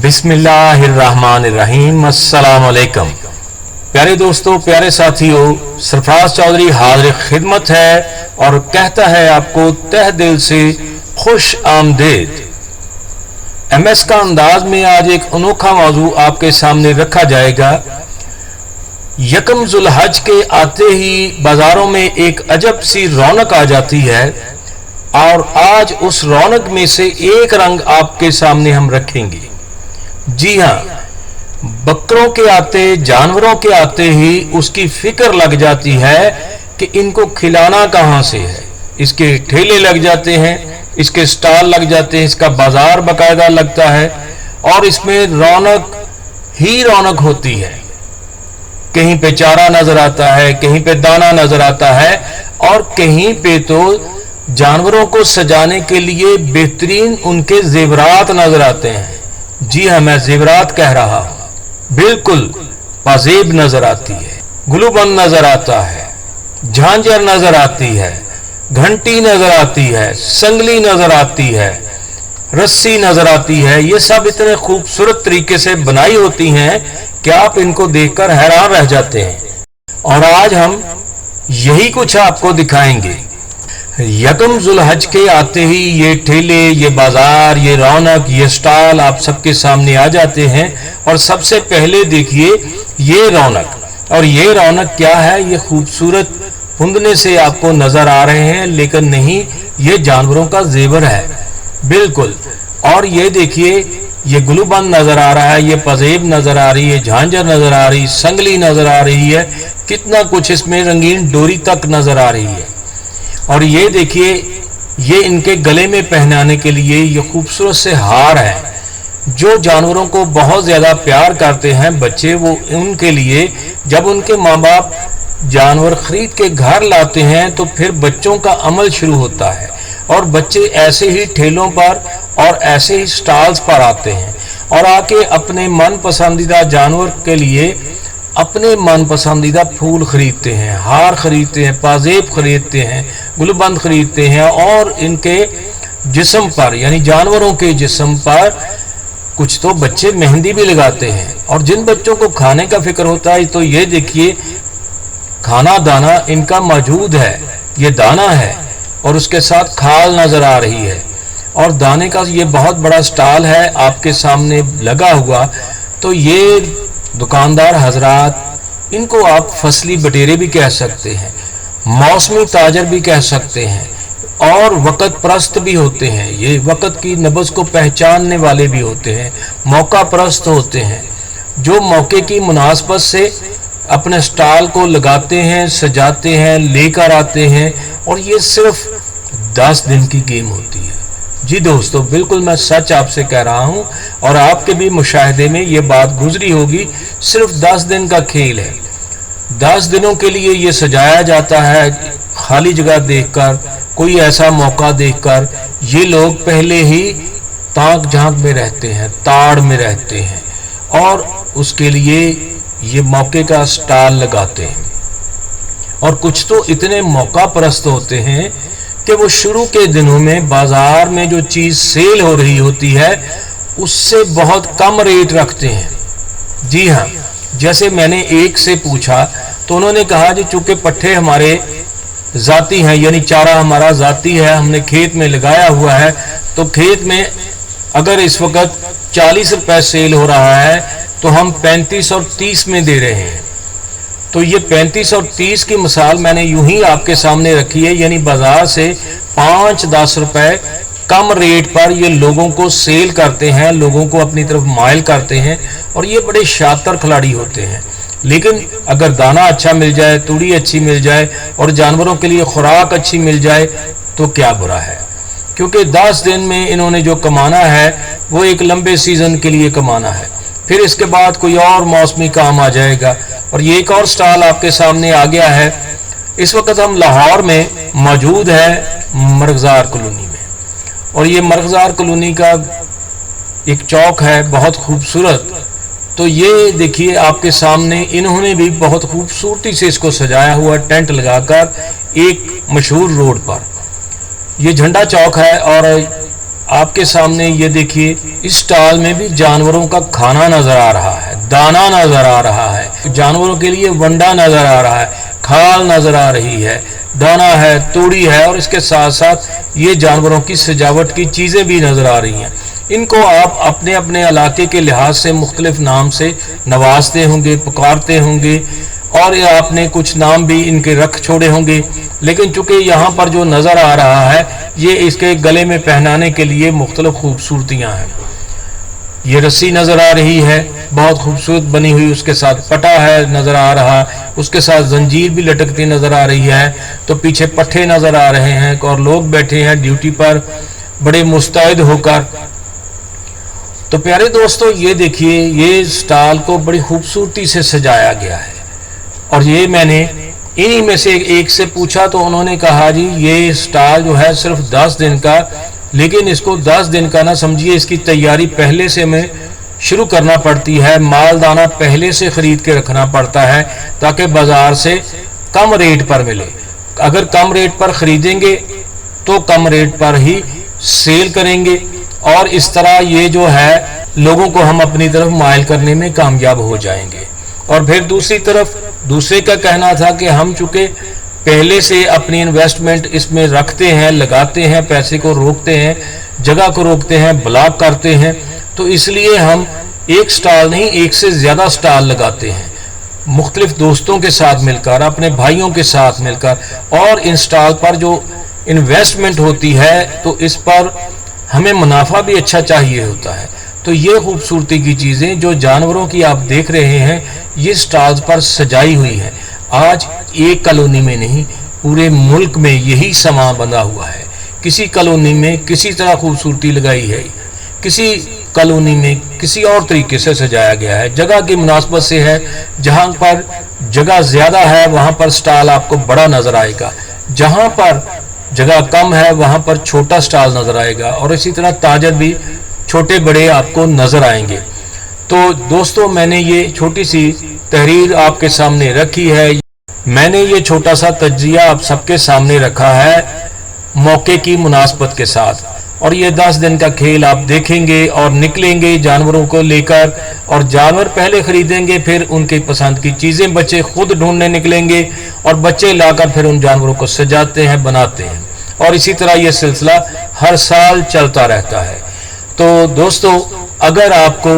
बिस्मिल्लाहिर्रहमानिर्रहीम। अस्सलाम वालेकुम। प्यारे दोस्तों, प्यारे साथियों, सरफराज चौधरी हाजिर खिदमत है और कहता है आपको तह दिल से खुश आमदीद। MS का अंदाज में आज एक अनोखा मौजू आपके सामने रखा जाएगा। यकम जुल्हज के आते ही बाजारों में एक अजब सी रौनक आ जाती है और आज उस रौनक में से एक रंग आपके सामने हम रखेंगे। जी हाँ, बकरों के आते, जानवरों के आते ही उसकी फिक्र लग जाती है कि इनको खिलाना कहाँ से है। इसके ठेले लग जाते हैं, इसके स्टॉल लग जाते हैं, इसका बाजार बाकायदा लगता है और इसमें रौनक ही रौनक होती है। कहीं पे चारा नजर आता है, कहीं पे दाना नजर आता है और कहीं पे तो जानवरों को सजाने के लिए बेहतरीन उनके जेवरात नजर आते हैं। जी हाँ, मैं जेवरात कह रहा हूं। बिल्कुल पाजेब नजर आती है, गुलूबंद नजर आता है, झांझर नजर आती है, घंटी नजर आती है, संगली नजर आती है, रस्सी नजर आती है। ये सब इतने खूबसूरत तरीके से बनाई होती हैं कि आप इनको देखकर हैरान रह जाते हैं। और आज हम यही कुछ आपको दिखाएंगे। यकम जुल्हज के आते ही ये ठेले, ये बाजार, ये रौनक, ये स्टॉल आप सबके सामने आ जाते हैं। और सबसे पहले देखिए ये रौनक, और ये रौनक क्या है? ये खूबसूरत फुंदने से आपको नजर आ रहे हैं, लेकिन नहीं, ये जानवरों का जेवर है बिल्कुल। और ये देखिए, ये गुलूबंद नजर आ रहा है, ये पजेब नजर आ रही है, झांझर नजर आ रही, संगली नजर आ रही है, कितना कुछ इसमें, रंगीन डोरी तक नजर आ रही है। और ये देखिए, ये इनके गले में पहनाने के लिए ये खूबसूरत से हार है। जो जानवरों को बहुत ज्यादा प्यार करते हैं बच्चे, वो उनके लिए जब उनके माँ बाप जानवर खरीद के घर लाते हैं तो फिर बच्चों का अमल शुरू होता है और बच्चे ऐसे ही ठेलों पर और ऐसे ही स्टॉल्स पर आते हैं और आके अपने मन पसंदीदा जानवर के लिए अपने मन पसंदीदा फूल खरीदते हैं, हार खरीदते हैं, पाजेब खरीदते हैं, गुलबंद खरीदते हैं और इनके जिस्म पर, यानी जानवरों के जिस्म पर कुछ तो बच्चे मेहंदी भी लगाते हैं। और जिन बच्चों को खाने का फिक्र होता है तो ये देखिए, खाना दाना इनका मौजूद है, ये दाना है और उसके साथ खाल नजर आ रही है और दाने का ये बहुत बड़ा स्टॉल है आपके सामने लगा हुआ। तो ये दुकानदार हजरात, इनको आप फसली बटेरे भी कह सकते हैं, मौसमी ताजर भी कह सकते हैं और वक़्त परस्त भी होते हैं। ये वक़्त की नब्ज़ को पहचानने वाले भी होते हैं, मौका परस्त होते हैं, जो मौके की मुनासबत से अपने स्टॉल को लगाते हैं, सजाते हैं, लेकर आते हैं। और ये सिर्फ 10 दिन की गेम होती है। जी दोस्तों, बिल्कुल मैं सच आपसे कह रहा हूं और आपके भी मुशाहिदे में ये बात गुजरी होगी। सिर्फ 10 दिन का खेल है। 10 दिनों के लिए ये सजाया जाता है। खाली जगह देखकर, कोई ऐसा मौका देखकर ये लोग पहले ही ताक झांक में रहते हैं, ताड़ में रहते हैं और उसके लिए ये मौके का स्टॉल लगाते हैं। और कुछ तो इतने मौका परस्त होते हैं कि वो शुरू के दिनों में बाजार में जो चीज सेल हो रही होती है उससे बहुत कम रेट रखते हैं। जी हाँ, जैसे मैंने एक से पूछा तो उन्होंने कहा जी चूंकि पट्ठे हमारे जाती हैं, यानी चारा हमारा जाती है, हमने खेत में लगाया हुआ है, तो खेत में अगर इस वक्त 40 रुपए सेल हो रहा है तो हम 35 और 30 में दे रहे हैं। तो ये 35 और 30 की मिसाल मैंने यूं ही आपके सामने रखी है, यानी बाजार से 5-10 रुपए कम रेट पर ये लोगों को सेल करते हैं, लोगों को अपनी तरफ माइल करते हैं और ये बड़े शातिर खिलाड़ी होते हैं। लेकिन अगर दाना अच्छा मिल जाए, तूड़ी अच्छी मिल जाए और जानवरों के लिए खुराक अच्छी मिल जाए तो क्या बुरा है, क्योंकि 10 दिन में इन्होंने जो कमाना है वो एक लंबे सीजन के लिए कमाना है। फिर इसके बाद कोई और मौसमी काम आ जाएगा। और ये एक और स्टॉल आपके सामने आ गया है। इस वक्त हम लाहौर में मौजूद है, मरगजार कॉलोनी में, और ये मरगजार कॉलोनी का एक चौक है बहुत खूबसूरत। तो ये देखिए आपके सामने इन्होंने भी बहुत खूबसूरती से इसको सजाया हुआ, टेंट लगाकर एक मशहूर रोड पर। ये झंडा चौक है और आपके सामने ये देखिए, इस स्टॉल में भी जानवरों का खाना नजर आ रहा है, दाना नजर आ रहा है, जानवरों के लिए वंडा नजर आ रहा है, खाल नजर आ रही है, दाना है, तूड़ी है, और इसके साथ साथ ये जानवरों की सजावट की चीजें भी नजर आ रही हैं। इनको आप अपने अपने इलाके के लिहाज से मुख्तलिफ नाम से नवाजते होंगे, पुकारते होंगे, और आपने कुछ नाम भी इनके रख छोड़े होंगे, लेकिन चूंकि यहाँ पर जो नज़र आ रहा है ये इसके गले में पहनाने के लिए मुख्तलिफ खूबसूरतियाँ हैं। ये रस्सी नज़र आ रही है, बहुत खूबसूरत बनी हुई, उसके साथ पटा है नज़र आ रहा, उसके साथ जंजीर भी लटकती नज़र आ रही है। तो पीछे पट्टे नज़र आ रहे हैं और लोग बैठे हैं ड्यूटी पर बड़े मुस्तैद होकर। तो प्यारे दोस्तों, ये देखिए, ये स्टॉल को बड़ी खूबसूरती से सजाया गया है। और ये मैंने इन्हीं में से एक से पूछा तो उन्होंने कहा जी ये स्टॉल जो है सिर्फ 10 दिन का, लेकिन इसको 10 दिन का ना समझिए, इसकी तैयारी पहले से हमें शुरू करना पड़ती है, माल दाना पहले से खरीद के रखना पड़ता है ताकि बाजार से कम रेट पर मिले। अगर कम रेट पर खरीदेंगे तो कम रेट पर ही सेल करेंगे, और इस तरह ये जो है लोगों को हम अपनी तरफ माइल करने में कामयाब हो जाएंगे। और फिर दूसरी तरफ दूसरे का कहना था कि हम चूंकि पहले से अपनी इन्वेस्टमेंट इसमें रखते हैं, लगाते हैं, पैसे को रोकते हैं, जगह को रोकते हैं, ब्लॉक करते हैं, तो इसलिए हम एक स्टॉल नहीं, एक से ज्यादा स्टॉल लगाते हैं, मुख्तलिफ दोस्तों के साथ मिलकर, अपने भाइयों के साथ मिलकर। और इन स्टॉल पर जो इन्वेस्टमेंट होती है तो इस पर हमें मुनाफा भी अच्छा चाहिए होता है। तो ये खूबसूरती की चीजें जो जानवरों की आप देख रहे हैं ये स्टॉल्स पर सजाई हुई है। आज एक कॉलोनी में नहीं, पूरे मुल्क में यही समा बंधा हुआ है। किसी कॉलोनी में किसी तरह खूबसूरती लगाई है, किसी कॉलोनी में किसी और तरीके से सजाया गया है। जगह की मुनासबत से है, जहां पर जगह ज्यादा है वहां पर स्टॉल आपको बड़ा नजर आएगा, जहां पर जगह कम है वहां पर छोटा स्टॉल नजर आएगा, और इसी तरह ताजर भी छोटे बड़े आपको नजर आएंगे। तो दोस्तों, मैंने ये छोटी सी तहरीर आपके सामने रखी है, मैंने ये छोटा सा तज्जिया आप सबके सामने रखा है मौके की मुनासबत के साथ। और ये 10 दिन का खेल आप देखेंगे और निकलेंगे जानवरों को लेकर, और जानवर पहले खरीदेंगे, फिर उनकी पसंद की चीजें बच्चे खुद ढूंढने निकलेंगे, और बच्चे लाकर फिर उन जानवरों को सजाते हैं, बनाते हैं, और इसी तरह यह सिलसिला हर साल चलता रहता है। तो दोस्तों, अगर आपको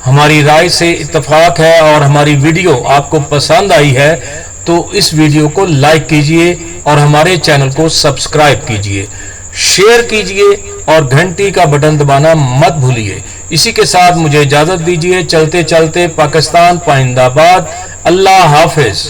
हमारी राय से इत्तेफाक है और हमारी वीडियो आपको पसंद आई है तो इस वीडियो को लाइक कीजिए और हमारे चैनल को सब्सक्राइब कीजिए, शेयर कीजिए और घंटी का बटन दबाना मत भूलिए। इसी के साथ मुझे इजाजत दीजिए। चलते चलते पाकिस्तान पाइंदाबाद। अल्लाह हाफिज।